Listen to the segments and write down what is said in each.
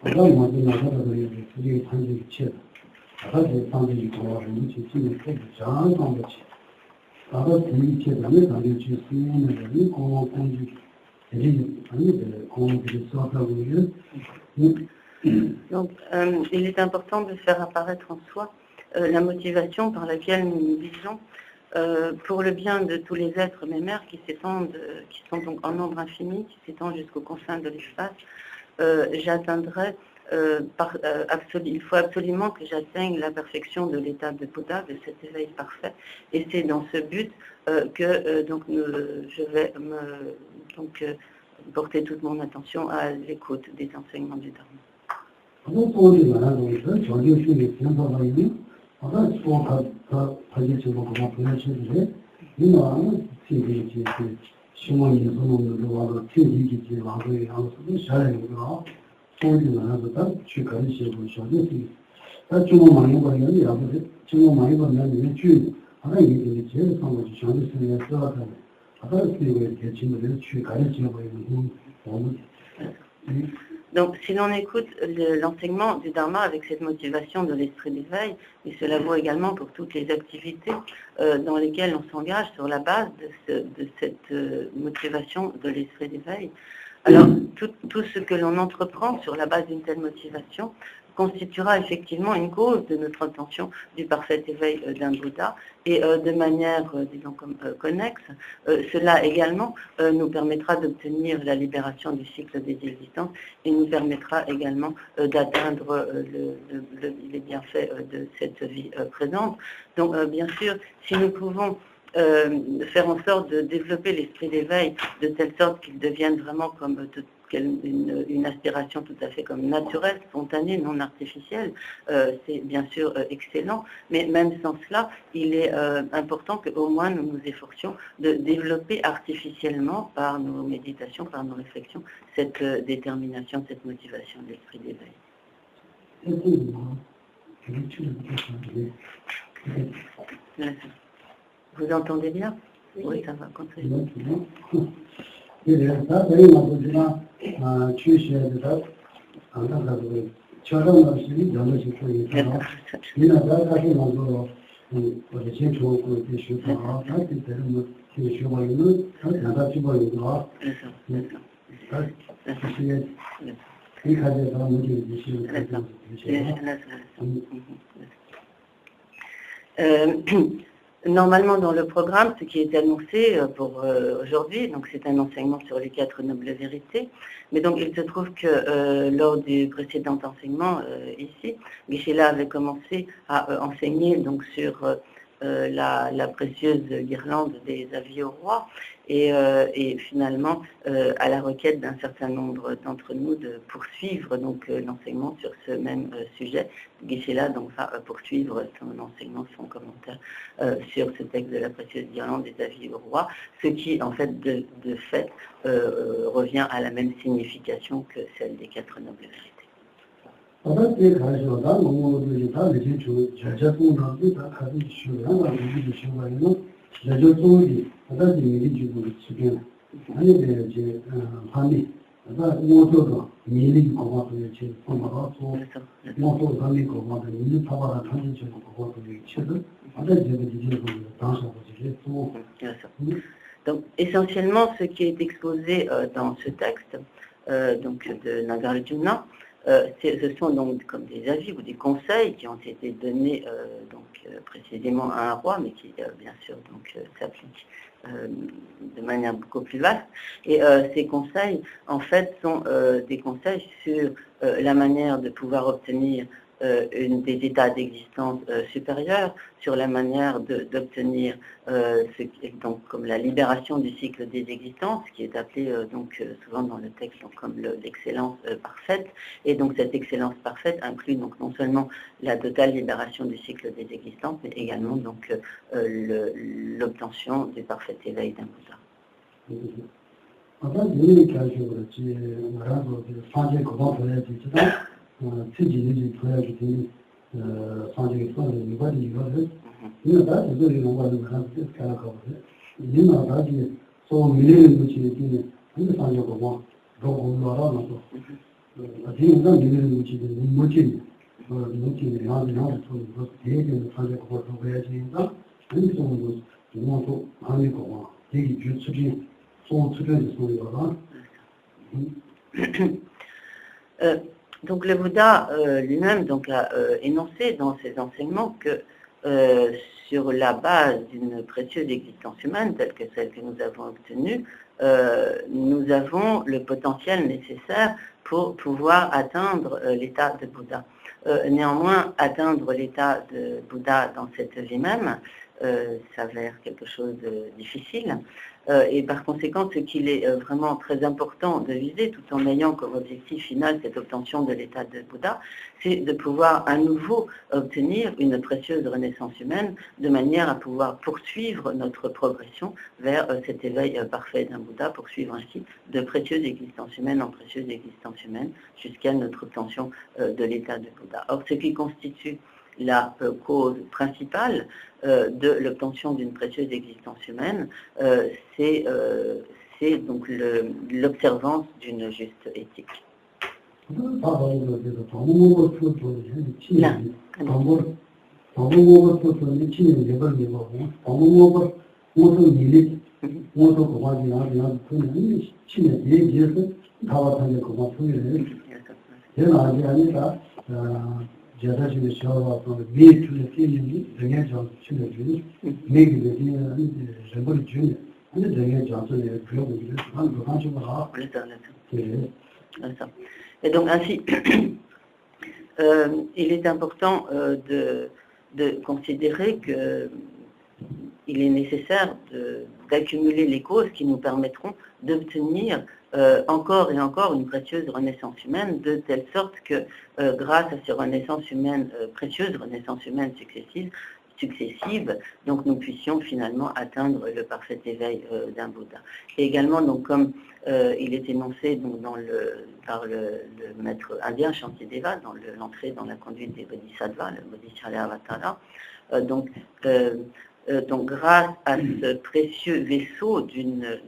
어떤 모든 나라들이 그게 단지 치 아주 단지 거는 지금 그 장한 거지. 아까 이 체험에 단지 지수는 공공지 il est important de faire apparaître en soi la motivation par laquelle nous nous visons pour le bien de tous les êtres mémères qui s'étendent, qui sont donc en nombre infini, qui s'étendent jusqu'aux confins de l'espace. J'atteindrai, il faut absolument que j'atteigne la perfection de l'état de Bouddha, de cet éveil parfait, et c'est dans ce but que je vais porter toute mon attention à l'écoute des enseignements du Dharma. Donc, si l'on écoute l'enseignement du Dharma avec cette motivation de l'esprit d'éveil, et cela vaut également pour toutes les activités dans lesquelles on s'engage sur la base de cette motivation de l'esprit d'éveil, alors tout ce que l'on entreprend sur la base d'une telle motivation constituera effectivement une cause de notre attention du parfait éveil d'un Bouddha et de manière, disons, connexe, cela également nous permettra d'obtenir la libération du cycle des existences et nous permettra également d'atteindre les bienfaits de cette vie présente. Donc, bien sûr, si nous pouvons faire en sorte de développer l'esprit d'éveil de telle sorte qu'il devienne vraiment comme une aspiration tout à fait comme naturelle, spontanée, non artificielle, c'est bien sûr excellent, mais même sans cela, il est important qu'au moins nous nous efforcions de développer artificiellement par nos méditations, par nos réflexions, cette détermination, cette motivation de l'esprit d'éveil. Vous entendez bien? Oui, ça va, continuez. Normalement, dans le programme, ce qui est annoncé pour aujourd'hui, donc c'est un enseignement sur les 4 nobles vérités, mais donc il se trouve que lors du précédent enseignement ici, Geshe-la avait commencé à enseigner donc sur la précieuse guirlande des avis au roi, et finalement, à la requête d'un certain nombre d'entre nous de poursuivre donc l'enseignement sur ce même sujet, Geshe-la donc va poursuivre son enseignement, son commentaire sur ce texte de la précieuse guirlande des avis au roi, ce qui en fait de fait revient à la même signification que celle des 4 nobles vérités. Donc, essentiellement, ce qui est exposé dans ce texte donc de Nagarjuna, ce sont donc comme des avis ou des conseils qui ont été donnés précisément à un roi, mais qui bien sûr donc s'appliquent de manière beaucoup plus vaste. Et ces conseils, en fait, sont des conseils sur la manière de pouvoir obtenir des états d'existence supérieurs, sur la manière d'obtenir donc comme la libération du cycle des existences, qui est appelé donc souvent dans le texte donc, comme l'excellence parfaite. Et donc cette excellence parfaite inclut donc non seulement la totale libération du cycle des existences, mais également donc l'obtention du parfait éveil d'un Bouddha. 특징이 보여주기 상황이 있어요. 이거는 이거다 이거를 원하는 거는 생각하거든요. 이는 다시 소 미래의 것이 있는 그 상황이고 뭐 너무 놀아서 Donc le Bouddha lui-même donc, a énoncé dans ses enseignements que sur la base d'une précieuse existence humaine telle que celle que nous avons obtenue, nous avons le potentiel nécessaire pour pouvoir atteindre l'état de Bouddha. Néanmoins, atteindre l'état de Bouddha dans cette vie même s'avère quelque chose de difficile. Et par conséquent, ce qu'il est vraiment très important de viser, tout en ayant comme objectif final cette obtention de l'état de Bouddha, c'est de pouvoir à nouveau obtenir une précieuse renaissance humaine, de manière à pouvoir poursuivre notre progression vers cet éveil parfait d'un Bouddha, poursuivre ainsi de précieuse existence humaine en précieuse existence humaine, jusqu'à notre obtention de l'état de Bouddha. Or, ce qui constitue la cause principale de l'obtention d'une précieuse existence humaine, c'est donc l'observance d'une juste éthique. Et donc ainsi, il est important de considérer qu'il est nécessaire d'accumuler les causes qui nous permettront d'obtenir encore et encore une précieuse renaissance humaine, de telle sorte que grâce à ces renaissances humaines, précieuses renaissances humaines successives, donc nous puissions finalement atteindre le parfait éveil d'un Bouddha. Et également, donc, comme il est énoncé donc, par le maître indien Shantideva, dans l'entrée dans la conduite des Bodhisattvas, le Bodhisattva-avatara, donc grâce à ce précieux vaisseau d'une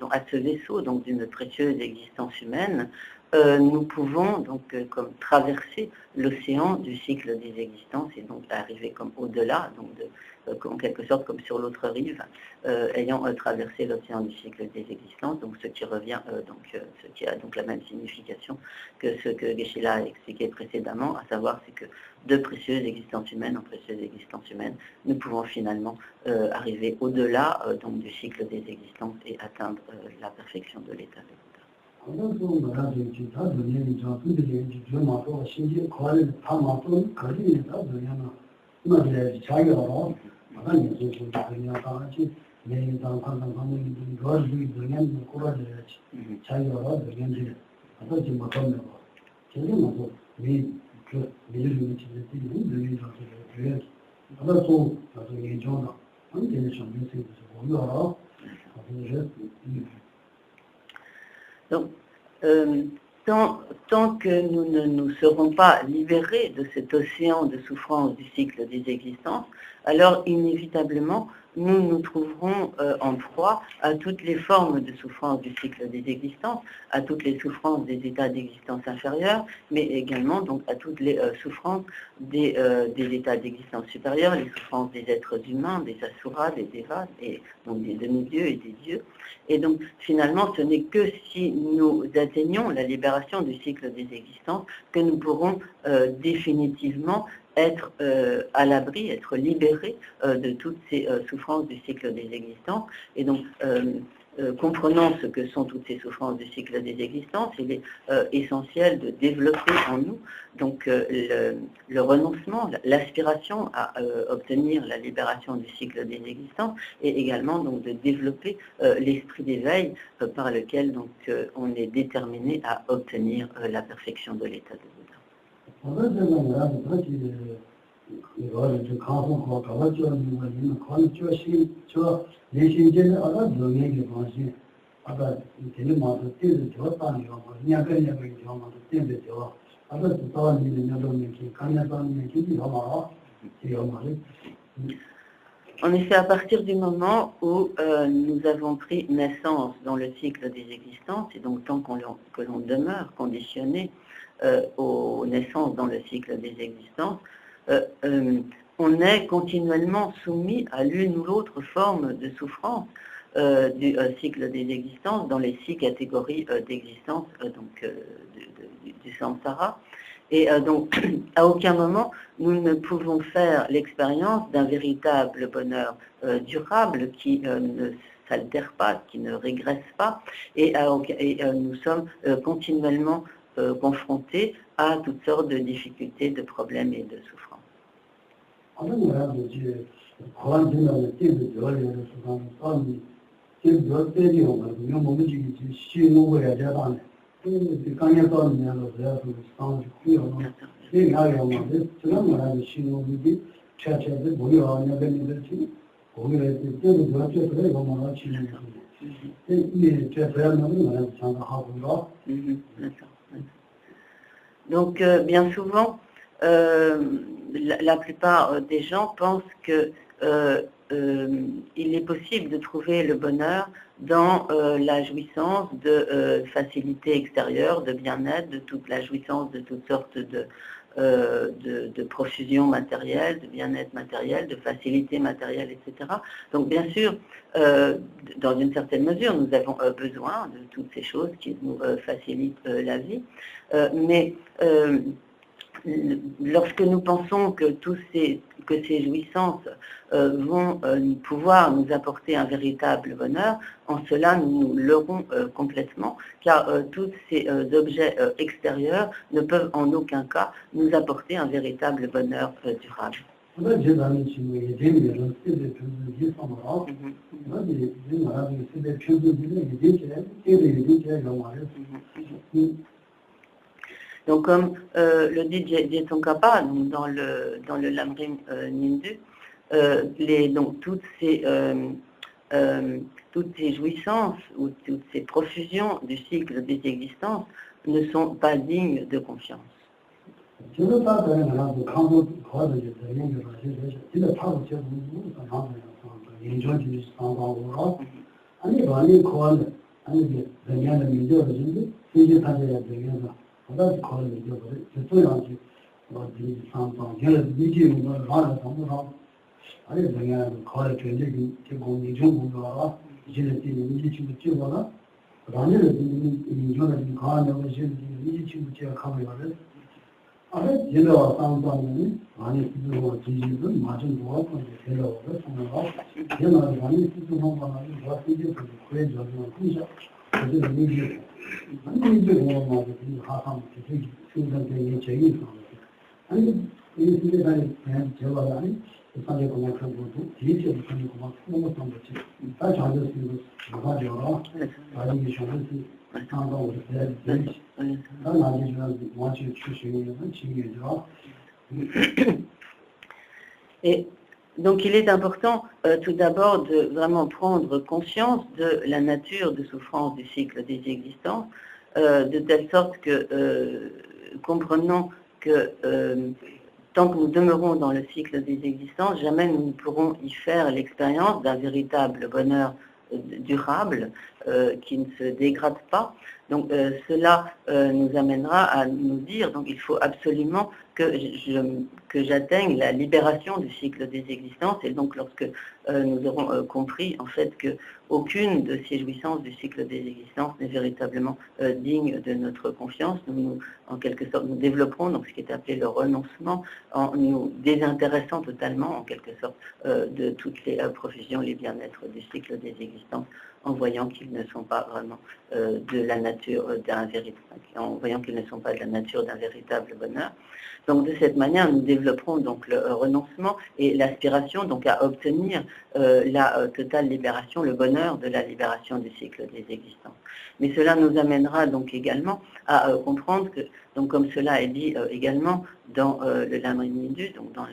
précieuse existence humaine, nous pouvons donc comme traverser l'océan du cycle des existences et donc arriver comme au-delà, donc en quelque sorte comme sur l'autre rive, ayant traversé l'océan du cycle des existences, donc ce qui revient ce qui a donc la même signification que ce que Geshe-la a expliqué précédemment, à savoir c'est que de précieuses existences humaines en précieuses existences humaines, nous pouvons finalement arriver au-delà donc du cycle des existences et atteindre la perfection de l'état de Bouddha. Donc, tant que nous ne nous serons pas libérés de cet océan de souffrance du cycle des existences, alors inévitablement, nous nous trouverons en proie à toutes les formes de souffrance du cycle des existences, à toutes les souffrances des états d'existence inférieurs, mais également donc à toutes les souffrances des états d'existence supérieurs, les souffrances des êtres humains, des asuras, des devas, et donc des demi-dieux et des dieux. Et donc finalement, ce n'est que si nous atteignons la libération du cycle des existences que nous pourrons définitivement être à l'abri, être libérés de toutes ces souffrances du cycle des existences. Et donc, comprenant ce que sont toutes ces souffrances du cycle des existences, il est essentiel de développer en nous donc, le renoncement, l'aspiration à obtenir la libération du cycle des existences et également donc, de développer l'esprit d'éveil par lequel donc, on est déterminé à obtenir la perfection de l'état de Bouddha. En effet, à partir du moment où nous avons pris naissance dans le cycle des existences, et donc tant que l'on demeure conditionné aux naissances dans le cycle des existences, on est continuellement soumis à l'une ou l'autre forme de souffrance du cycle des existences dans les 6 catégories d'existence du samsara. Et donc, à aucun moment, nous ne pouvons faire l'expérience d'un véritable bonheur durable qui ne s'altère pas, qui ne régresse pas, et nous sommes continuellement confrontés à toutes sortes de difficultés, de problèmes et de souffrances. Donc, bien souvent, la plupart des gens pensent que il est possible de trouver le bonheur dans la jouissance de facilité extérieure, de bien-être, de toute la jouissance de toutes sortes de profusion matérielle, de bien-être matériel, de facilité matérielle, etc. Donc bien sûr, dans une certaine mesure, nous avons besoin de toutes ces choses qui nous facilitent la vie, mais lorsque nous pensons que ces jouissances vont pouvoir nous apporter un véritable bonheur, en cela nous nous leurrons complètement, car tous ces objets extérieurs ne peuvent en aucun cas nous apporter un véritable bonheur durable. Donc, comme le dit Jetongkapa, dans le Lamrim Nindu, donc toutes ces jouissances ou toutes ces profusions du cycle des existences ne sont pas dignes de confiance. Et donc il est important tout d'abord de vraiment prendre conscience de la nature de souffrance du cycle des existences, de telle sorte que comprenons que tant que nous demeurons dans le cycle des existences, jamais nous ne pourrons y faire l'expérience d'un véritable bonheur durable qui ne se dégrade pas. Donc cela nous amènera à nous dire, donc il faut absolument que j'atteigne la libération du cycle des existences, et donc lorsque nous aurons compris en fait que aucune de ces jouissances du cycle des existences n'est véritablement digne de notre confiance, en quelque sorte nous développerons donc ce qui est appelé le renoncement, en nous désintéressant totalement en quelque sorte de toutes les profusions, les bien-être du cycle des existences, en voyant qu'ils ne sont pas vraiment de la nature d'un véritable, en voyant qu'ils ne sont pas de la nature d'un véritable bonheur. Donc de cette manière, nous développerons donc le renoncement et l'aspiration donc à obtenir la totale libération, le bonheur de la libération du cycle des existences. Mais cela nous amènera donc également à comprendre que, donc comme cela est dit également dans le Lamrim Nindu, donc dans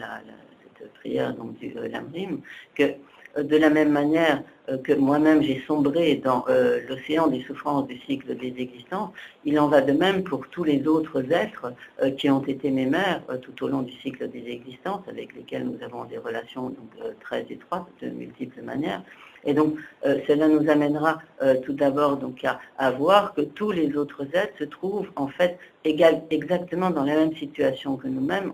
cette prière donc, du Lamrim, que de la même manière que moi-même j'ai sombré dans l'océan des souffrances du cycle des existences, il en va de même pour tous les autres êtres qui ont été mes mères tout au long du cycle des existences, avec lesquels nous avons des relations donc, très étroites de multiples manières. Et donc, cela nous amènera tout d'abord donc à voir que tous les autres êtres se trouvent en fait exactement dans la même situation que nous-mêmes,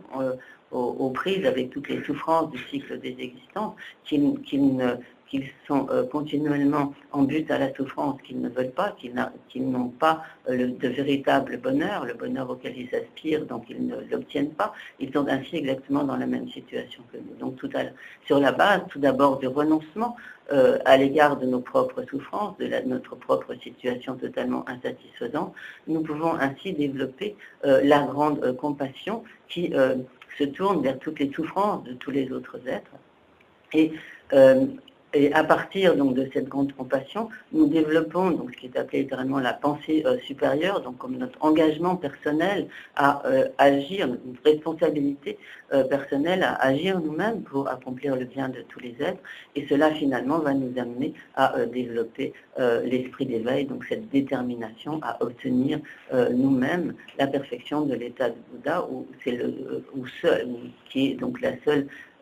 aux prises avec toutes les souffrances du cycle des existences, qu'ils sont continuellement en but à la souffrance, qu'ils ne veulent pas, qu'ils n'ont pas de véritable bonheur, le bonheur auquel ils aspirent, donc ils ne l'obtiennent pas. Ils sont ainsi exactement dans la même situation que nous. Donc sur la base tout d'abord du renoncement à l'égard de nos propres souffrances, de notre propre situation totalement insatisfaisante, nous pouvons ainsi développer la grande compassion qui se tourne vers toutes les souffrances de tous les autres êtres. Et à partir donc de cette grande compassion, nous développons donc ce qui est appelé littéralement la pensée supérieure, donc comme notre engagement personnel à agir, notre responsabilité personnelle à agir nous-mêmes pour accomplir le bien de tous les êtres. Et cela finalement va nous amener à développer l'esprit d'éveil, donc cette détermination à obtenir nous-mêmes la perfection de l'état de Bouddha, qui est donc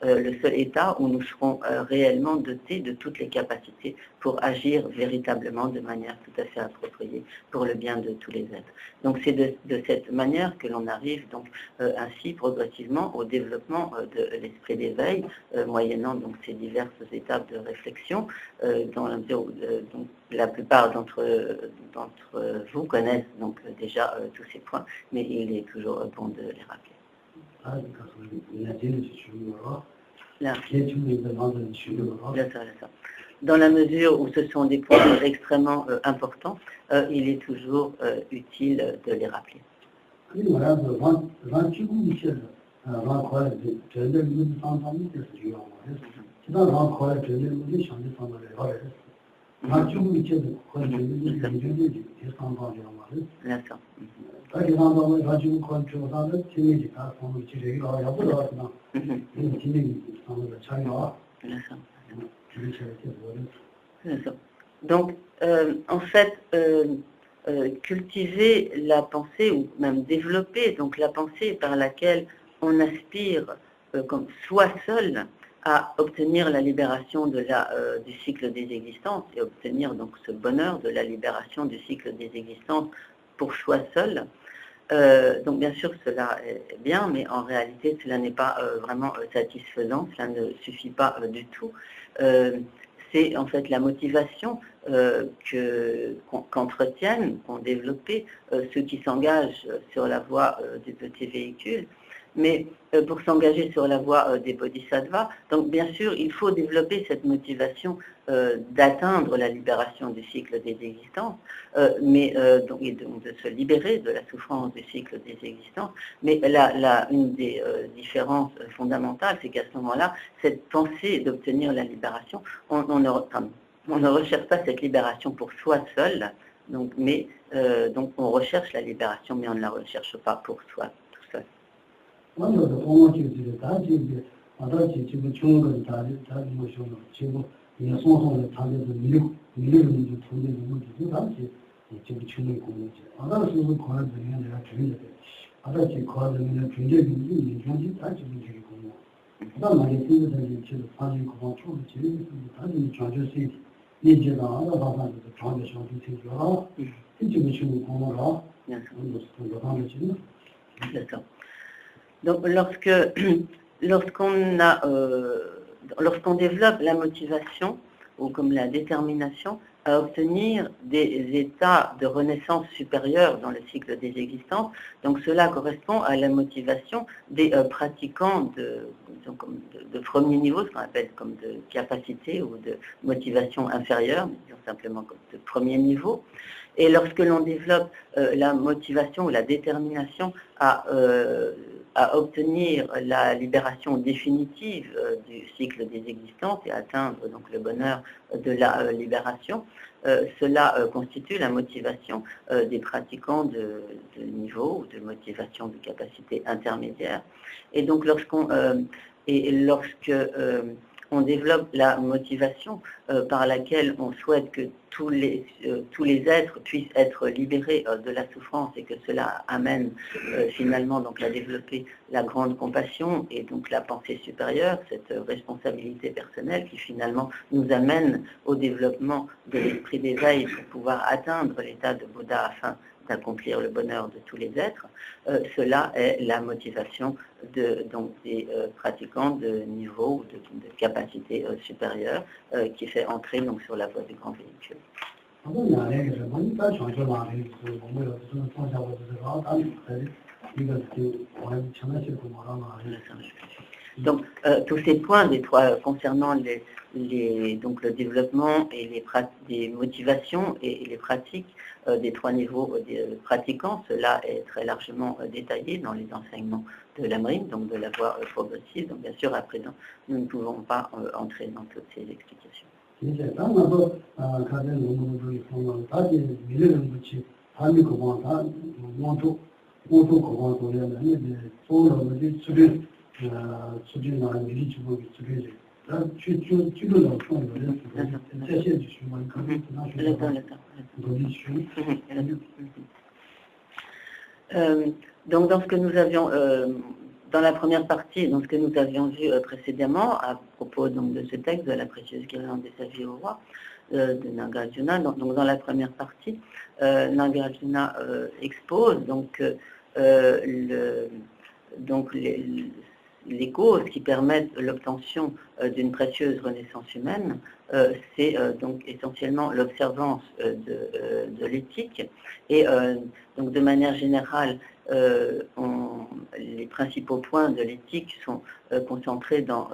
le seul état où nous serons réellement dotés de toutes les capacités pour agir véritablement de manière tout à fait appropriée pour le bien de tous les êtres. Donc c'est de cette manière que l'on arrive donc ainsi progressivement au développement de l'esprit d'éveil, moyennant donc ces diverses étapes de réflexion, dans la mesure où donc, la plupart d'entre vous connaissent donc déjà tous ces points, mais il est toujours bon de les rappeler. Là. Dans la mesure où ce sont des points extrêmement importants, il est toujours utile de les rappeler. Donc, en fait, cultiver la pensée, ou même développer donc la pensée par laquelle on aspire comme soi seul à obtenir la libération du cycle des existences et obtenir donc ce bonheur de la libération du cycle des existences pour soi seul. Donc bien sûr cela est bien, mais en réalité cela n'est pas vraiment satisfaisant, cela ne suffit pas du tout. C'est en fait la motivation qu'entretiennent, qu'ont développé ceux qui s'engagent sur la voie du petit véhicule. Mais pour s'engager sur la voie des bodhisattvas, donc bien sûr, il faut développer cette motivation d'atteindre la libération du cycle des existences, donc de se libérer de la souffrance du cycle des existences. Mais une des différences fondamentales, c'est qu'à ce moment-là, cette pensée d'obtenir la libération, on ne recherche pas cette libération pour soi seul, donc on recherche la libération, mais on ne la recherche pas pour soi tout seul. D'accord. Donc lorsqu'on développe la motivation, ou comme la détermination, à obtenir des états de renaissance supérieure dans le cycle des existences, donc cela correspond à la motivation des pratiquants de premier niveau, ce qu'on appelle comme de capacité ou de motivation inférieure, mais simplement comme de premier niveau. Et lorsque l'on développe la motivation ou la détermination à obtenir la libération définitive du cycle des existences et atteindre donc le bonheur de la libération, cela constitue la motivation des pratiquants de niveau ou de motivation de capacité intermédiaire. Et donc lorsque on développe la motivation par laquelle on souhaite que tous les êtres puissent être libérés de la souffrance et que cela amène finalement donc à développer la grande compassion et donc la pensée supérieure, cette responsabilité personnelle qui finalement nous amène au développement de l'esprit d'éveil pour pouvoir atteindre l'état de Bouddha afin d'accomplir le bonheur de tous les êtres. Cela est la motivation donc des pratiquants de niveau ou de capacité supérieure qui fait entrer donc sur la voie du grand véhicule. Donc, tous ces points concernant donc le développement et des motivations et les pratiques des 3 niveaux des pratiquants, cela est très largement détaillé dans les enseignements de l'Amrim, donc de la voie progressive. Donc, bien sûr, à présent, nous ne pouvons pas entrer dans toutes ces explications. Donc, dans ce que nous avions, dans la première partie, dans ce que nous avions vu précédemment, à propos donc, de ce texte de la précieuse guirlande des sages au roi, de Nagarjuna, donc dans la première partie, Nagarjuna expose donc, les causes qui permettent l'obtention d'une précieuse renaissance humaine, c'est donc essentiellement l'observance de l'éthique et donc de manière générale, les principaux points de l'éthique sont concentrés dans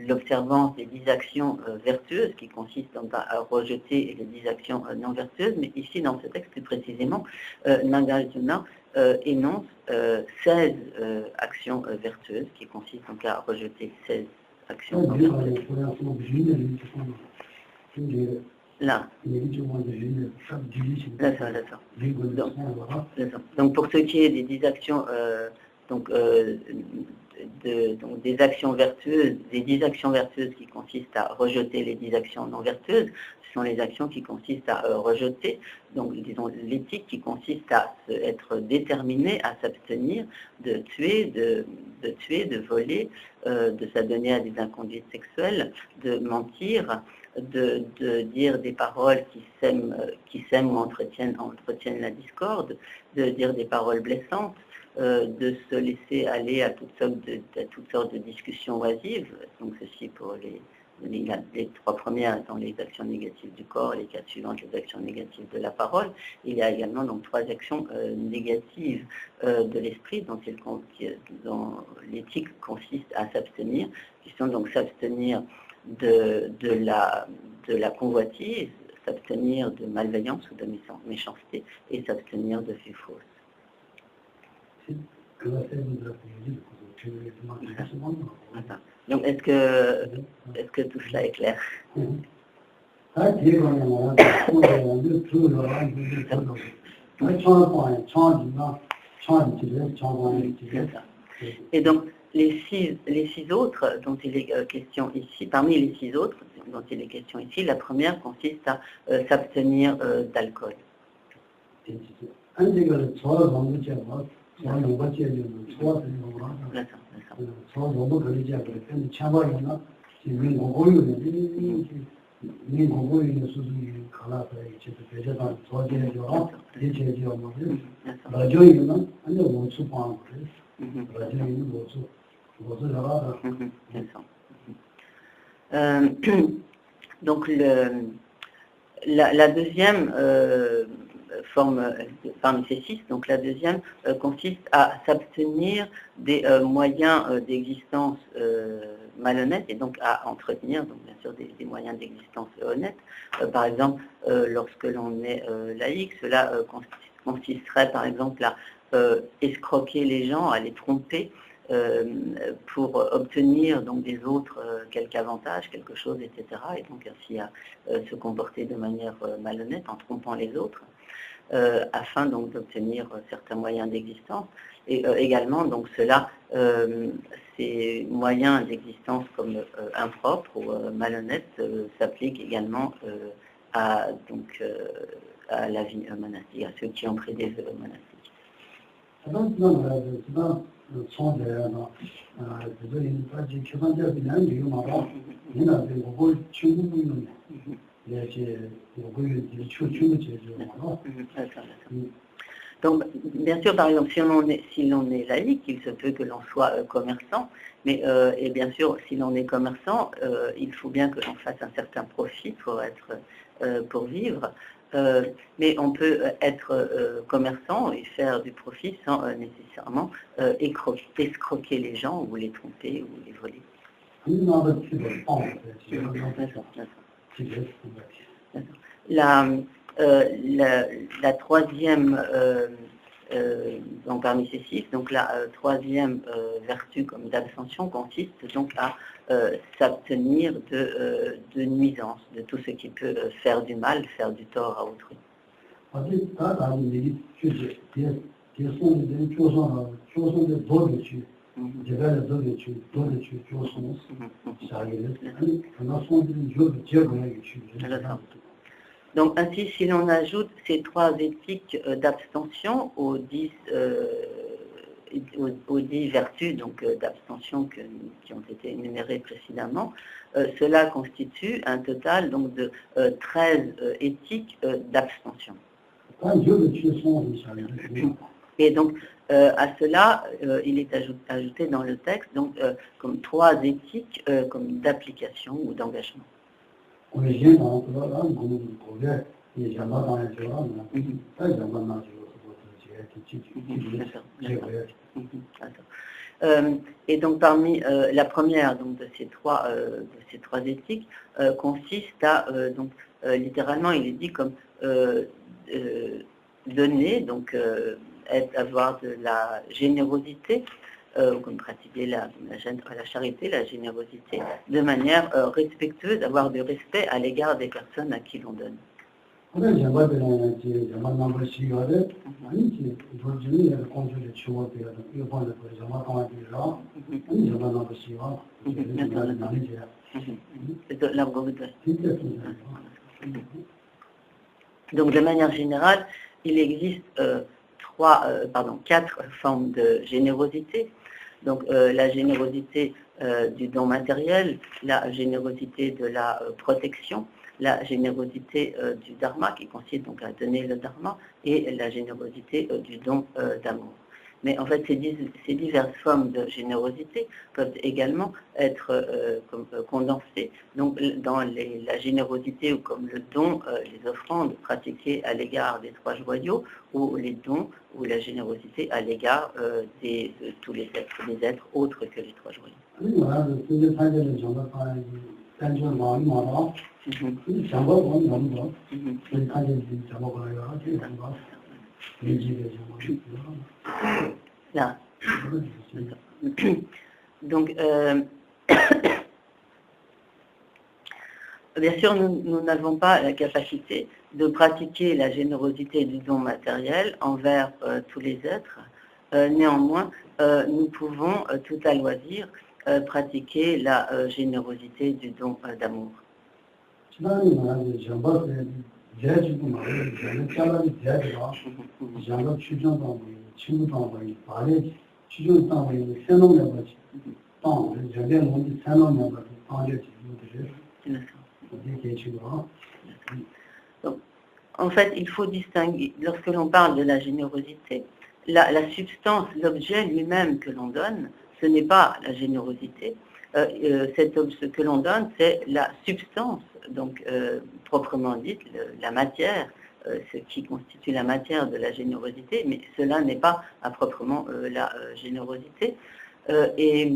l'observance des 10 actions vertueuses qui consistent donc à rejeter les 10 actions non vertueuses, mais ici dans ce texte plus précisément, Nagarjuna énonce 16 actions vertueuses qui consistent donc à rejeter 16 actions non vertueuses. Là. Donc pour ce qui est des 10 actions, donc des actions vertueuses, des 10 actions vertueuses qui consistent à rejeter les 10 actions non vertueuses, ce sont les actions qui consistent à rejeter, donc disons l'éthique qui consiste à être déterminé à s'abstenir de tuer, de voler, de s'adonner à des inconduites sexuelles, de mentir, de dire des paroles qui sèment ou entretiennent la discorde, de dire des paroles blessantes, de se laisser aller à toutes sortes de discussions oisives, donc ceci pour les 3 premières étant les actions négatives du corps, les 4 suivantes les actions négatives de la parole. Il y a également donc 3 actions négatives de l'esprit dont l'éthique consiste à s'abstenir, qui sont donc s'abstenir de la convoitise, s'abstenir de malveillance ou de méchanceté et s'abstenir de vues fausses. Donc, est-ce que tout cela est clair? Et donc, les six autres dont il est question ici, parmi les 6 autres dont il est question ici, la première consiste à s'abstenir d'alcool. Donc la deuxième forme, parmi ces 6, donc la deuxième consiste à s'abstenir des moyens d'existence malhonnêtes et donc à entretenir, donc bien sûr, des moyens d'existence honnêtes. Par exemple, lorsque l'on est laïque, cela consisterait par exemple à escroquer les gens, à les tromper pour obtenir donc des autres quelque avantage, quelque chose, etc. Et donc ainsi à se comporter de manière malhonnête en trompant les autres. afin donc d'obtenir certains moyens d'existence. Et également, donc cela, ces moyens d'existence comme impropres ou malhonnêtes s'appliquent également à la vie monastique, à ceux qui ont pris des vœux monastiques. Donc, bien sûr, par exemple, si l'on est laïque, il se peut que l'on soit commerçant, mais et bien sûr, si l'on est commerçant, il faut bien que l'on fasse un certain profit pour vivre. Mais on peut être commerçant et faire du profit sans nécessairement escroquer les gens ou les tromper ou les voler. La troisième, donc parmi ces six, donc la troisième vertu comme d'abstention consiste donc à s'abstenir de nuisances, de tout ce qui peut faire du mal, faire du tort à autrui. Donc ainsi, si l'on ajoute ces trois éthiques d'abstention aux 10 vertus d'abstention qui ont été énumérées précédemment, cela constitue un total donc, de 13 éthiques d'abstention. Et donc, à cela, il est ajouté dans le texte donc, comme 3 éthiques comme d'application ou d'engagement. Et donc parmi la première donc, de ces trois éthiques consiste à donc littéralement il est dit comme donner donc avoir de la générosité comme pratiquer la charité, la générosité, de manière respectueuse, avoir du respect à l'égard des personnes à qui l'on donne. Donc de manière générale, il existe 4 formes de générosité. Donc la générosité du don matériel, la générosité de la protection, la générosité du dharma qui consiste donc à donner le dharma et la générosité du don d'amour. Mais en fait, ces diverses formes de générosité peuvent également être condensées donc, dans la générosité ou comme le don, les offrandes pratiquées à l'égard des 3 joyaux ou les dons ou la générosité à l'égard de tous les êtres autres que les 3 joyaux. Là. Donc, bien sûr, nous n'avons pas la capacité de pratiquer la générosité du don matériel envers tous les êtres. Néanmoins, nous pouvons tout à loisir pratiquer la générosité du don d'amour. Donc, en fait, il faut distinguer, lorsque l'on parle de la générosité, la substance, l'objet lui-même que l'on donne, ce n'est pas la générosité. Ce que l'on donne, c'est la substance, donc proprement dite, la matière, ce qui constitue la matière de la générosité, mais cela n'est pas à proprement la générosité. Et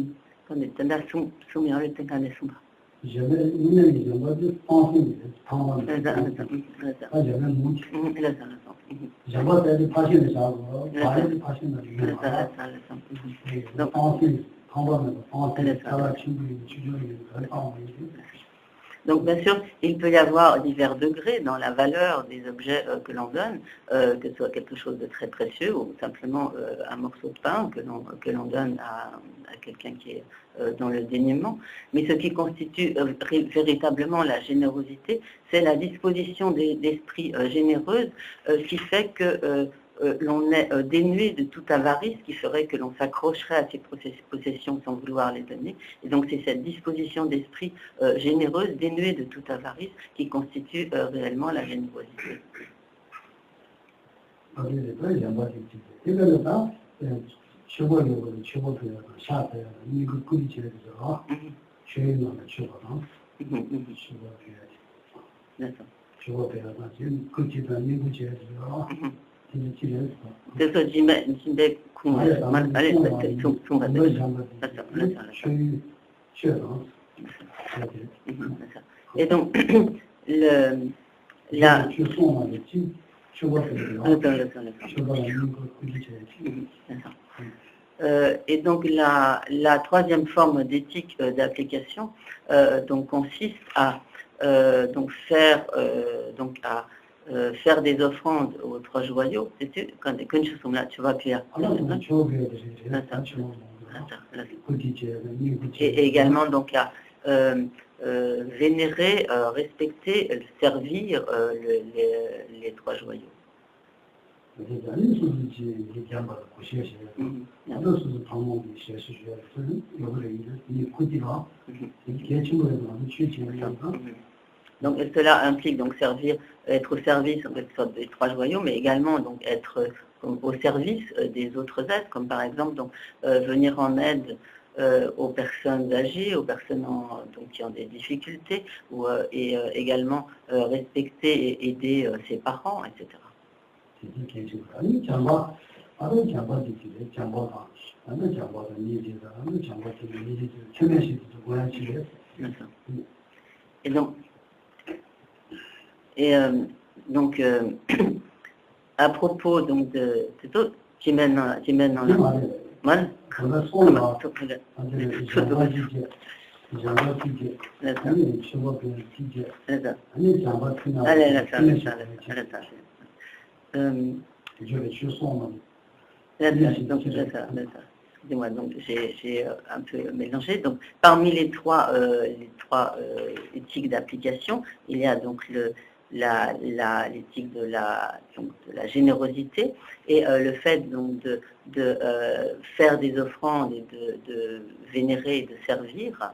Donc, bien sûr, il peut y avoir divers degrés dans la valeur des objets que l'on donne, que ce soit quelque chose de très précieux ou simplement un morceau de pain que l'on donne à quelqu'un qui est dans le dénuement. Mais ce qui constitue véritablement la générosité, c'est la disposition d'esprit généreuse qui fait que l'on est dénué de toute avarice qui ferait que l'on s'accrocherait à ses possessions sans vouloir les donner. Et donc c'est cette disposition d'esprit généreuse, dénuée de toute avarice, qui constitue réellement la générosité. 그래서 집에 궁금해. Et donc, et donc la troisième forme d'éthique d'application donc consiste à donc faire faire des offrandes aux trois joyaux. C'est tu vas faire. Et également donc à vénérer, respecter, servir les trois joyaux. Donc cela implique donc servir, être au service en quelque sorte des trois joyaux, mais également donc être au service des autres êtres, comme par exemple donc venir en aide aux personnes âgées, aux personnes donc, qui ont des difficultés, et également respecter et aider ses parents, etc. Et donc, à propos donc de tout, qui mène dans la mal. Excusez-moi, donc j'ai un peu mélangé. Donc, parmi les trois éthiques d'application, il y a donc l'éthique de la générosité et le fait donc de faire des offrandes et de vénérer et de servir.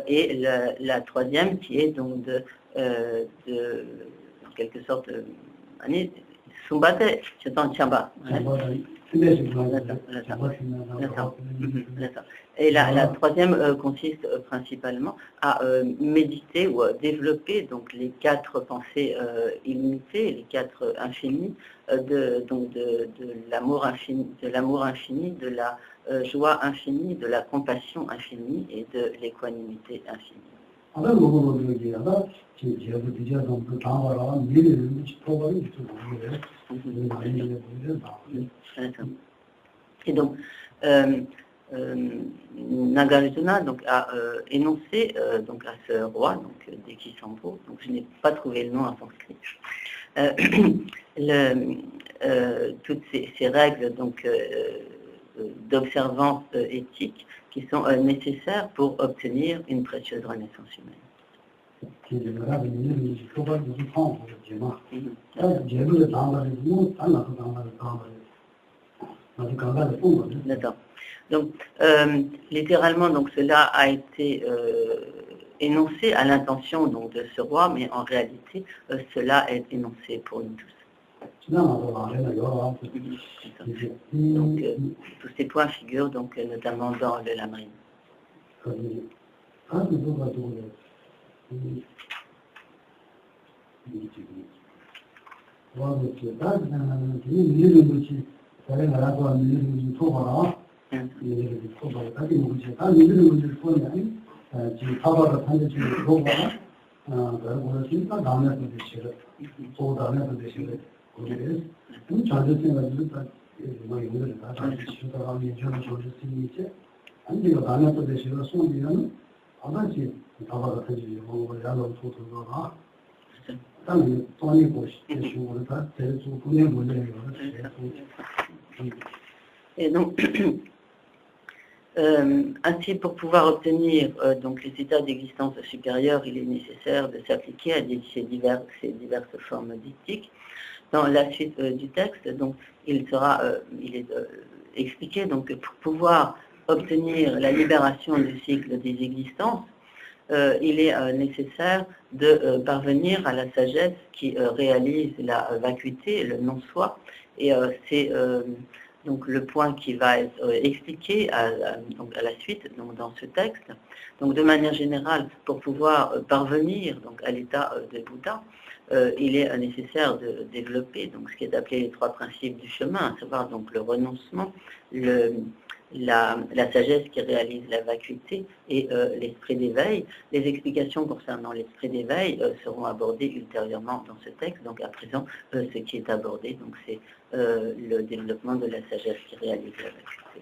Et la troisième qui est donc de en quelque sorte, Sumbate, je t'en tiens bas. Et la troisième consiste principalement à méditer ou à développer donc les quatre pensées illimitées, les quatre infinis, de l'amour infini, de la joie infinie, de la compassion infinie et de l'équanimité infinie. Et donc, Nagarjuna donc, a énoncé donc, à ce roi, donc Dekisambho, donc je n'ai pas trouvé le nom en sanskrit, toutes ces règles donc, d'observance éthique qui sont nécessaires pour obtenir une précieuse renaissance humaine. D'accord. Donc, littéralement, donc, cela a été énoncé à l'intention donc, de ce roi, mais en réalité, cela est énoncé pour nous tous. Donc, tous ces points figurent donc, notamment dans le Lamrim. 아버지 나와서 가지고 뭐 야로 소소가 다음에 돈이 보시 대충으로 다 대충 보내 보내요. Et donc, ainsi, pour pouvoir obtenir donc les états d'existence supérieure, il est nécessaire de s'appliquer à ces diverses formes dictiques. Dans la suite du texte, donc, il est expliqué donc, que pour pouvoir obtenir la libération du cycle des existences, il est nécessaire de parvenir à la sagesse qui réalise la vacuité, le non-soi, et c'est donc le point qui va être expliqué donc à la suite donc dans ce texte. Donc de manière générale, pour pouvoir parvenir donc à l'état de Bouddha, il est nécessaire de développer donc ce qui est appelé les trois principes du chemin, à savoir donc le renoncement, la sagesse qui réalise la vacuité et l'esprit d'éveil. Les explications concernant l'esprit d'éveil seront abordées ultérieurement dans ce texte. Donc à présent, ce qui est abordé, donc c'est le développement de la sagesse qui réalise la vacuité.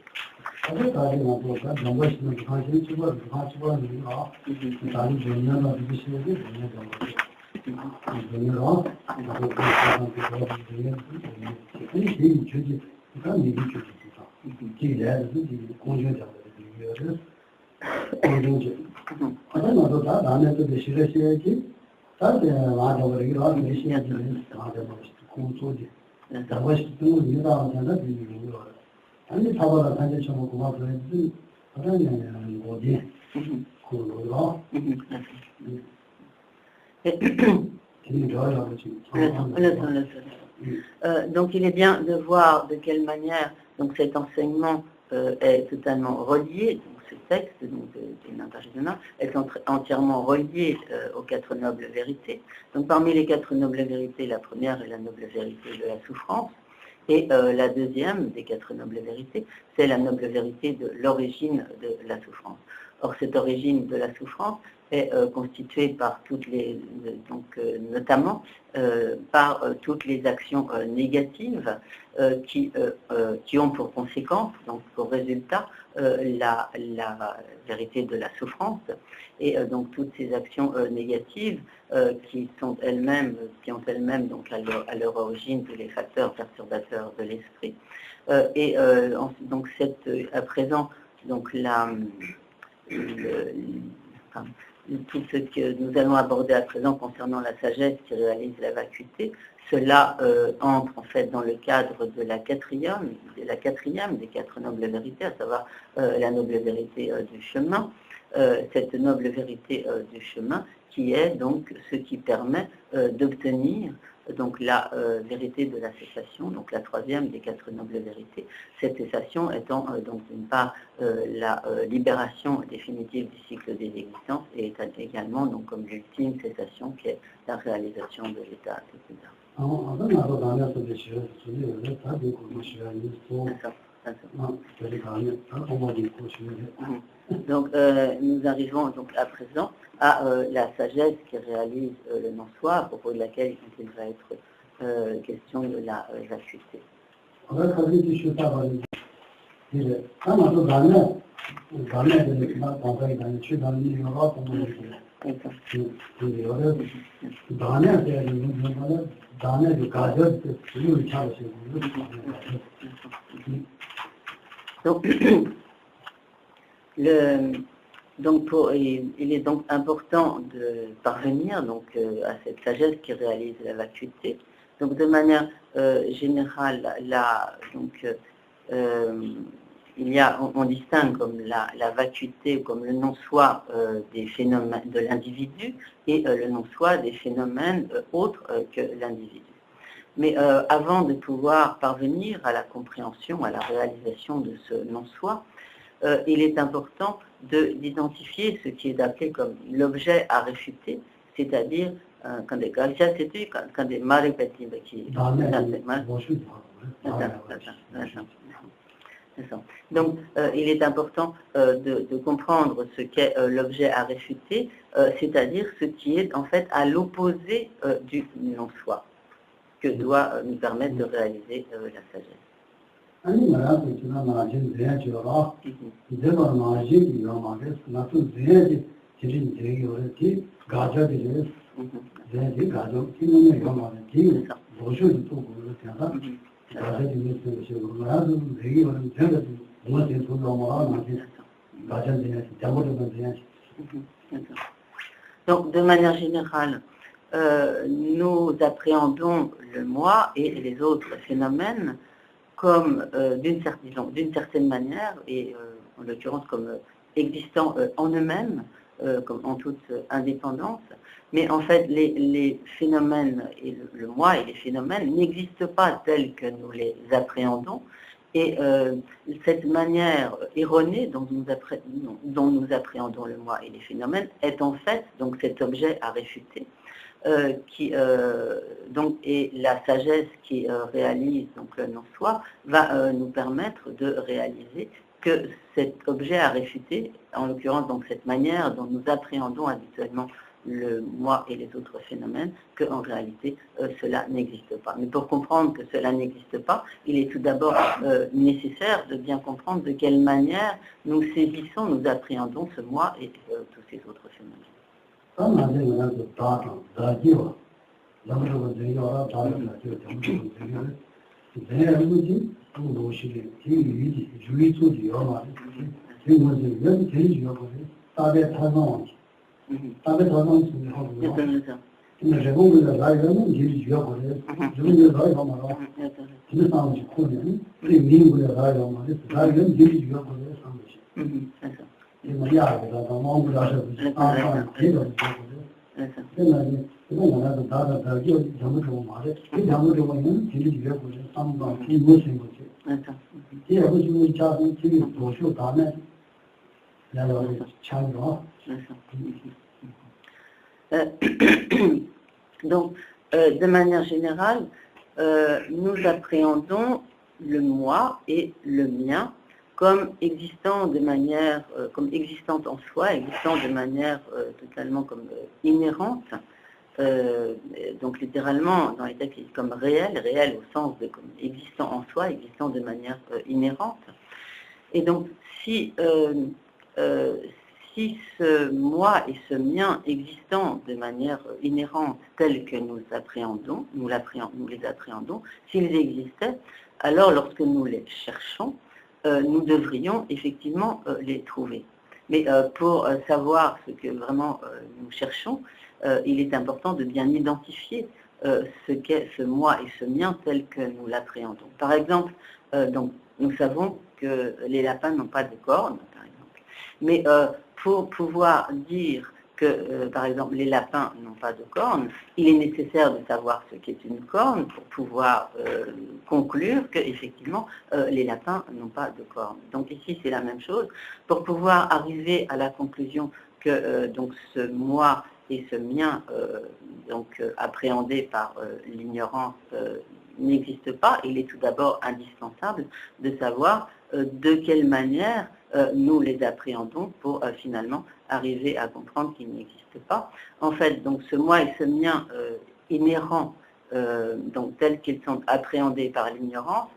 Donc il est bien de voir de quelle manière donc cet enseignement est totalement relié, donc ce texte donc, de Nagarjuna est entièrement relié aux quatre nobles vérités. Donc parmi les quatre nobles vérités, la première est la noble vérité de la souffrance, et la deuxième des quatre nobles vérités, c'est la noble vérité de l'origine de la souffrance. Or cette origine de la souffrance est constituée par toutes les, donc notamment par toutes les actions négatives qui ont pour conséquence, donc pour résultat, la vérité de la souffrance, et donc toutes ces actions négatives qui ont elles-mêmes donc à leur origine tous les facteurs perturbateurs de l'esprit. Donc à présent donc tout ce que nous allons aborder à présent concernant la sagesse qui réalise la vacuité, cela entre en fait dans le cadre de la quatrième des quatre nobles vérités, à savoir la noble vérité du chemin, cette noble vérité du chemin qui est donc ce qui permet d'obtenir donc la vérité de la cessation, donc la troisième des quatre nobles vérités, cette cessation étant donc d'une part la libération définitive du cycle des existences et également donc comme l'ultime cessation qui est la réalisation de l'état de Bouddha. Donc nous arrivons donc à présent à la sagesse qui réalise le non-soi, à propos de laquelle il va être question de la vacuité. Il est donc important de parvenir donc, à cette sagesse qui réalise la vacuité. Donc de manière générale, on distingue comme la vacuité, comme le non-soi des phénomènes de l'individu et le non-soi des phénomènes autres que l'individu. Mais avant de pouvoir parvenir à la compréhension, à la réalisation de ce non-soi, il est important d'identifier ce qui est appelé comme l'objet à réfuter, c'est-à-dire quand des donc, il est important de comprendre ce qu'est l'objet à réfuter, c'est-à-dire ce qui est en fait à l'opposé du non-soi, que doit nous permettre de réaliser la sagesse. 지린 대기월에 가자들이 내 가족 팀에 영화를 뒤에 도시를 또 그러다가 가자들이 있어서 그러나도 대기월은 제가 뭐든 돈 넘어가면 가자들이 잡으려면 돼야지. Donc, de manière générale, nous appréhendons le moi et les autres phénomènes comme d'une certaine manière, et en l'occurrence comme existant en eux-mêmes, comme en toute indépendance. Mais en fait, les phénomènes, et le moi et les phénomènes n'existent pas tels que nous les appréhendons. Et cette manière erronée dont nous appréhendons le moi et les phénomènes est en fait donc cet objet à réfuter, donc, et la sagesse qui réalise donc le non-soi va nous permettre de réaliser que cet objet à réfuter, en l'occurrence donc cette manière dont nous appréhendons habituellement le moi et les autres phénomènes, qu'en réalité cela n'existe pas. Mais pour comprendre que cela n'existe pas, il est tout d'abord nécessaire de bien comprendre de quelle manière nous saisissons, nous appréhendons ce moi et tous ces autres phénomènes. 답에 더 넣으면 하고요. 근데 제공을 가려면 일이 주어버려요. 주문을 가려면 그 상황이 코는 우리 미국을 가려면 가려면 일이 주어버려요. 상황이. 이거 야가 너무 무라서 아, 그래도 그래서 그거는 다다 다죠. 정말 말해. 그 정도로는 일이 주어버려요. 상황이 이 무슨 거지? 이 아버지 자기 집이 도쇼 다음에 내가 참여 Donc, de manière générale, nous appréhendons le moi et le mien comme existant de manière, comme existant en soi, existant de manière totalement comme inhérente, donc littéralement dans les textes comme réel au sens de comme existant en soi, existant de manière inhérente. Et donc, si ce moi et ce mien existant de manière inhérente tels que nous les appréhendons, s'ils existaient, alors lorsque nous les cherchons, nous devrions effectivement les trouver. Mais pour savoir ce que vraiment nous cherchons, il est important de bien identifier ce qu'est ce moi et ce mien tel que nous l'appréhendons. Par exemple, donc, nous savons que les lapins n'ont pas de cornes, par exemple. Mais pour pouvoir dire que, par exemple, les lapins n'ont pas de cornes, il est nécessaire de savoir ce qu'est une corne pour pouvoir conclure qu'effectivement, les lapins n'ont pas de cornes. Donc ici, c'est la même chose. Pour pouvoir arriver à la conclusion que donc ce moi et ce mien, appréhendés par l'ignorance, n'existent pas, il est tout d'abord indispensable de savoir de quelle manière nous les appréhendons pour finalement arriver à comprendre qu'ils n'existent pas. En fait, donc ce moi et ce mien inhérents, donc tels qu'ils sont appréhendés par l'ignorance,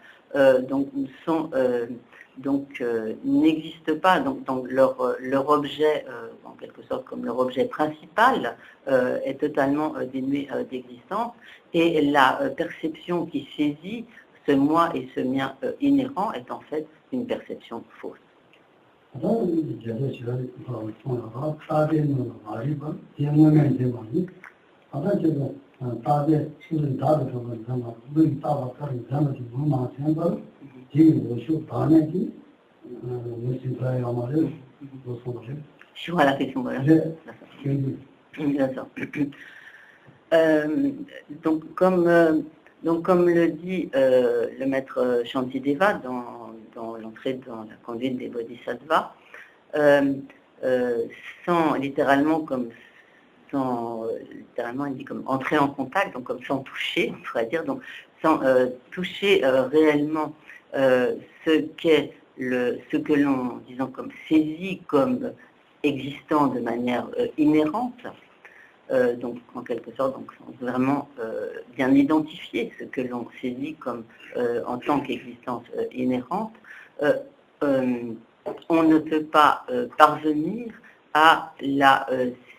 n'existent pas, donc leur objet, en quelque sorte comme leur objet principal, est totalement dénué d'existence, et la perception qui saisit ce moi et ce mien inhérent est en fait une perception fausse. Je vois la question, voilà. Donc, comme le dit le maître Shantideva dans l'entrée dans la conduite des bodhisattvas, littéralement, il dit comme entrer en contact, donc comme sans toucher, on pourrait dire, donc sans toucher réellement ce que l'on, disons, comme saisit comme existant de manière inhérente, donc en quelque sorte, donc sans vraiment bien identifier ce que l'on saisit comme en tant qu'existence inhérente, on ne peut pas parvenir à la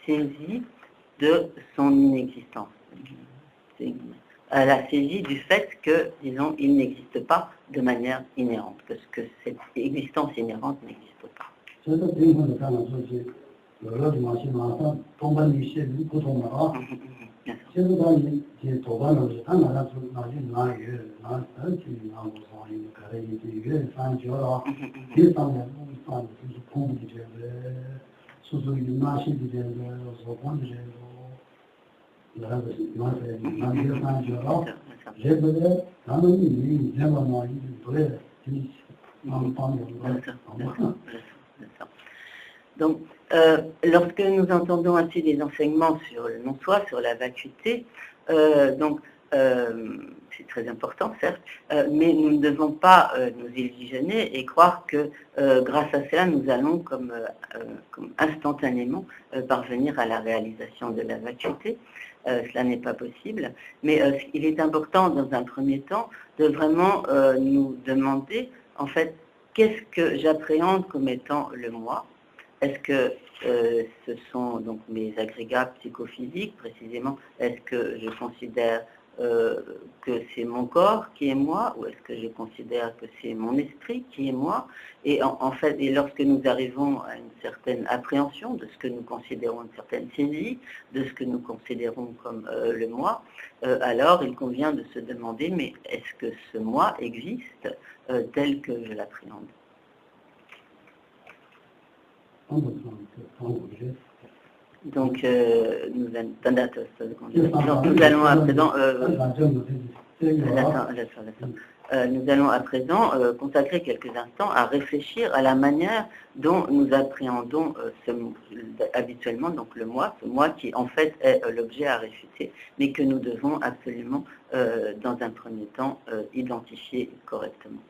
saisie de son inexistence, à la saisie du fait que, disons, il n'existe pas de manière inhérente, parce que cette existence inhérente n'existe pas. Donc, lorsque nous entendons ainsi des enseignements sur le non-soi, sur la vacuité, c'est très important, certes, mais nous ne devons pas nous illusionner et croire que grâce à cela, nous allons comme instantanément parvenir à la réalisation de la vacuité. Cela n'est pas possible, mais il est important dans un premier temps de vraiment nous demander, en fait, qu'est-ce que j'appréhende comme étant le moi? Est-ce que ce sont donc mes agrégats psychophysiques, précisément? Est-ce que je considère que c'est mon corps qui est moi, ou est-ce que je considère que c'est mon esprit qui est moi? Et en fait, et lorsque nous arrivons à une certaine appréhension de ce que nous considérons, une certaine saisie de ce que nous considérons comme le moi, alors il convient de se demander, mais est-ce que ce moi existe tel que je l'appréhende? Donc, nous allons à présent consacrer quelques instants à réfléchir à la manière dont nous appréhendons habituellement donc le moi, ce moi qui en fait est l'objet à réfuter, mais que nous devons absolument, dans un premier temps, identifier correctement.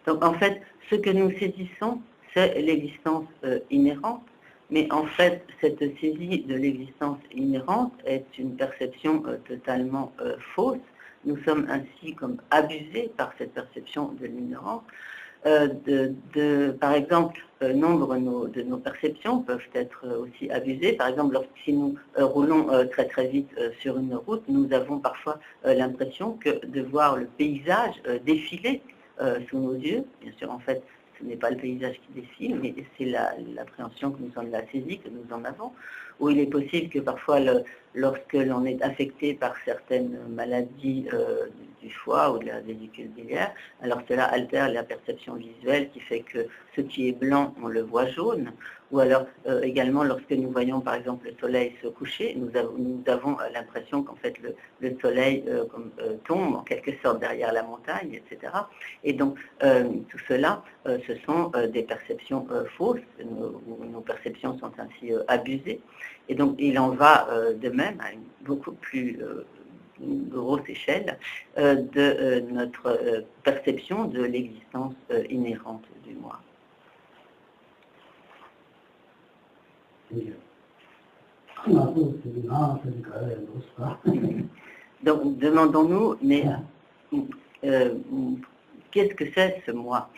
Donc en fait, ce que nous saisissons, c'est l'existence inhérente, mais en fait, cette saisie de l'existence inhérente est une perception totalement fausse. Nous sommes ainsi comme abusés par cette perception de l'inhérence. Par exemple, nombre de nos perceptions peuvent être aussi abusées. Par exemple, si nous roulons très très vite sur une route, nous avons parfois l'impression que de voir le paysage défiler sous nos yeux. Bien sûr, en fait, ce n'est pas le paysage qui défile, mais c'est l'appréhension que nous en la saisie que nous en avons. Où il est possible que parfois, lorsque l'on est affecté par certaines maladies du foie ou de la vésicule biliaire, alors cela altère la perception visuelle qui fait que ce qui est blanc, on le voit jaune. Ou alors également lorsque nous voyons par exemple le soleil se coucher, nous avons l'impression qu'en fait le soleil tombe en quelque sorte derrière la montagne, etc. Et donc tout cela, ce sont des perceptions fausses, nos perceptions sont ainsi abusées. Et donc il en va de même à une beaucoup plus grosse échelle de notre perception de l'existence inhérente du moi. Donc demandons-nous, mais qu'est-ce que c'est ce moi?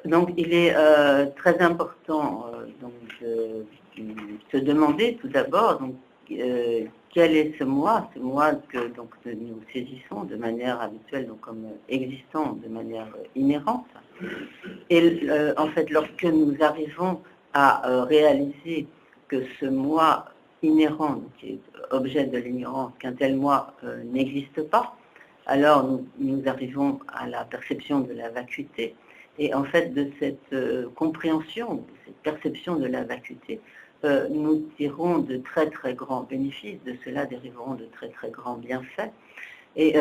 Donc, il est très important donc, de se demander tout d'abord donc, quel est ce moi que donc, nous saisissons de manière habituelle, donc, comme existant de manière inhérente. Et en fait, lorsque nous arrivons à réaliser que ce moi inhérent, qui est objet de l'ignorance, qu'un tel moi n'existe pas, alors nous arrivons à la perception de la vacuité. Et en fait, de cette compréhension, de cette perception de la vacuité, nous tirons de très très grands bénéfices, de cela dériveront de très très grands bienfaits. Et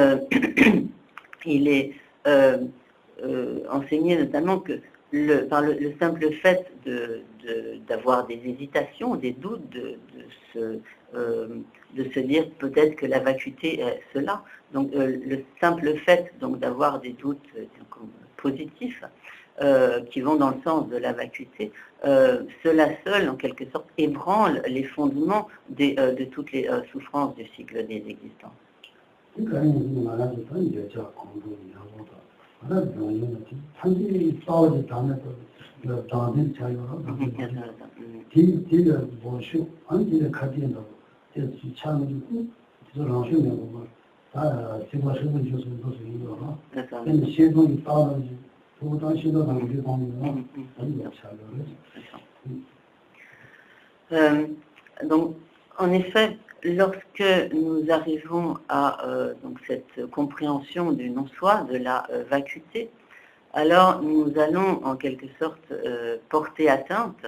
il est enseigné notamment que par le simple fait d'avoir des hésitations, des doutes, de se dire peut-être que la vacuité est cela. Donc le simple fait donc d'avoir des doutes positifs qui vont dans le sens de la vacuité, cela seul en quelque sorte ébranle les fondements de toutes les souffrances du cycle des existences. Donc, en effet, lorsque nous arrivons à donc cette compréhension du non-soi, de la vacuité, alors nous allons en quelque sorte porter atteinte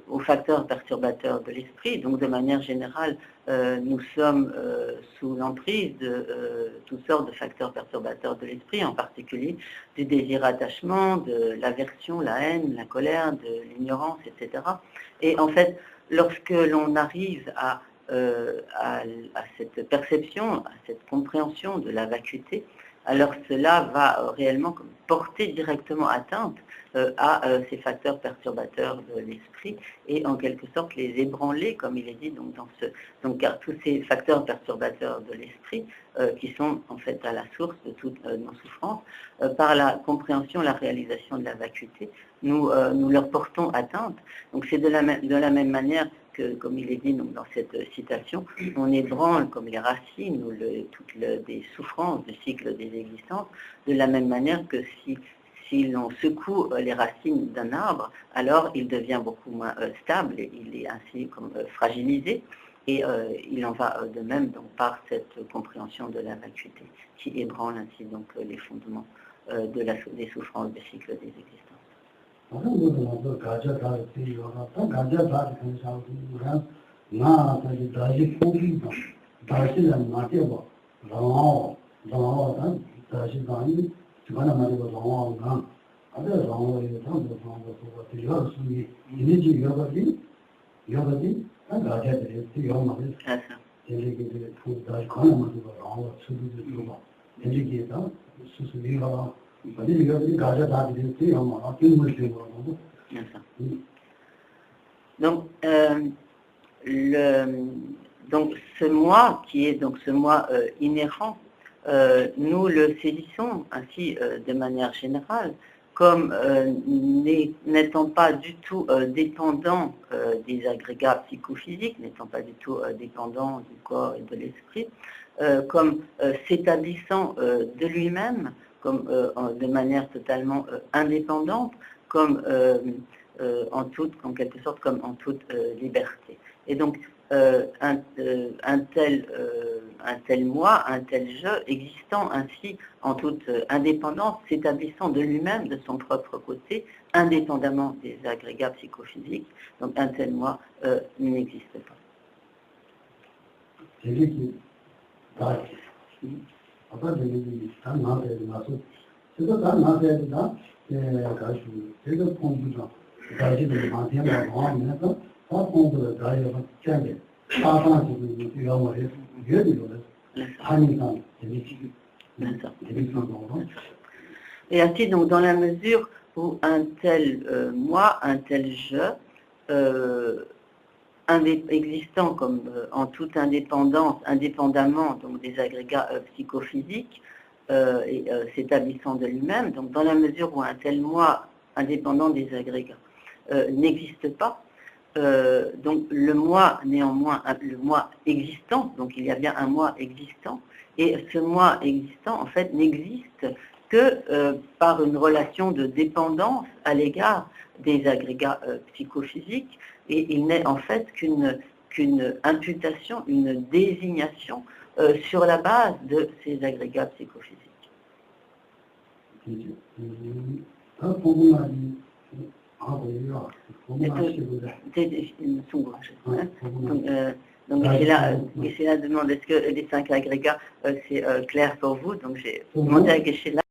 aux facteurs perturbateurs de l'esprit. Donc de manière générale, nous sommes sous l'emprise de toutes sortes de facteurs perturbateurs de l'esprit, en particulier du désir-attachement, de l'aversion, la haine, la colère, de l'ignorance, etc. Et en fait, lorsque l'on arrive à cette perception, à cette compréhension de la vacuité, alors cela va réellement porter directement atteinte à ces facteurs perturbateurs de l'esprit et en quelque sorte les ébranler, comme il est dit, donc car tous ces facteurs perturbateurs de l'esprit qui sont en fait à la source de toutes nos souffrances, par la compréhension, la réalisation de la vacuité, nous leur portons atteinte. Donc c'est de la même manière que, comme il est dit donc, dans cette citation, on ébranle comme les racines ou toutes des souffrances du cycle des existences, de la même manière que si l'on secoue les racines d'un arbre, alors il devient beaucoup moins stable, et il est ainsi comme fragilisé, et il en va de même donc, par cette compréhension de la vacuité, qui ébranle ainsi donc, les fondements des souffrances du cycle des existences. Donc ce moi qui est donc ce moi inhérent, nous le saisissons ainsi de manière générale comme n'étant pas du tout dépendant des agrégats psychophysiques, n'étant pas du tout dépendant du corps et de l'esprit, comme s'établissant de lui-même, comme de manière totalement indépendante, comme en quelque sorte comme en toute liberté. Et donc un tel moi, un tel je, existant ainsi en toute indépendance, s'établissant de lui-même, de son propre côté, indépendamment des agrégats psychophysiques, donc un tel moi n'existe pas. Et ainsi, donc, dans la mesure où un tel moi, un tel je, existant comme en toute indépendance, indépendamment donc, des agrégats psychophysiques, s'établissant de lui-même. Donc dans la mesure où un tel moi indépendant des agrégats n'existe pas, donc le moi néanmoins, le moi existant, donc il y a bien un moi existant, et ce moi existant en fait n'existe que par une relation de dépendance à l'égard des agrégats psychophysiques, et il n'est en fait qu'une imputation, une désignation sur la base de ces agrégats psychophysiques. Donc Geshe-la demande est-ce que les 5 agrégats c'est clair pour vous, donc j'ai demandé à Geshe-la